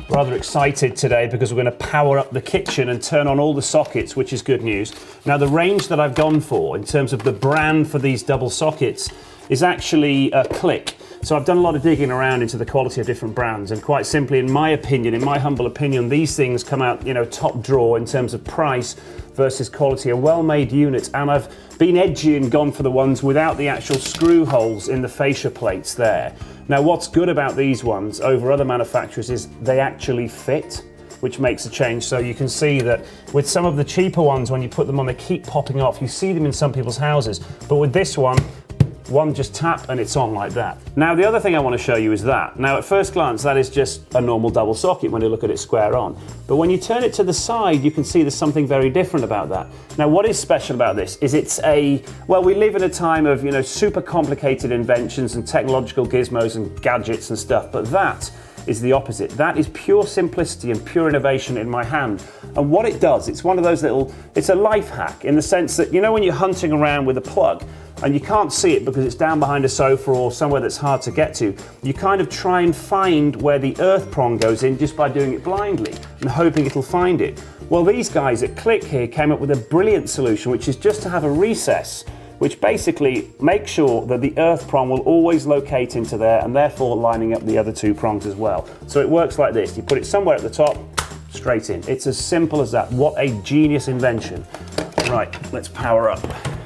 Rather excited today because we're going to power up the kitchen and turn on all the sockets, which is good news. Now the range that I've gone for in terms of the brand for these double sockets is actually Click. So I've done a lot of digging around into the quality of different brands, and quite simply, in my opinion, in my humble opinion, these things come out, you know, top drawer in terms of price versus quality. A well-made unit, and I've been edgy and gone for the ones without the actual screw holes in the fascia plates there. Now what's good about these ones over other manufacturers is they actually fit, which makes a change. So you can see that with some of the cheaper ones, when you put them on, they keep popping off. You see them in some people's houses, but with this one just tap and it's on like that. Now the other thing I want to show you is that. Now at first glance that is just a normal double socket when you look at it square on. But when you turn it to the side you can see there's something very different about that. Now what is special about this is it's well, we live in a time of, you know, super complicated inventions and technological gizmos and gadgets and stuff, but that is the opposite. That is pure simplicity and pure innovation in my hand. And what it does, it's one of those little, it's a life hack in the sense that, you know, when you're hunting around with a plug and you can't see it because it's down behind a sofa or somewhere that's hard to get to, you kind of try and find where the earth prong goes in just by doing it blindly and hoping it'll find it. Well, these guys at Click here came up with a brilliant solution, which is just to have a recess which basically makes sure that the earth prong will always locate into there and therefore lining up the other two prongs as well. So it works like this. You put it somewhere at the top, straight in. It's as simple as that. What a genius invention. Right, let's power up.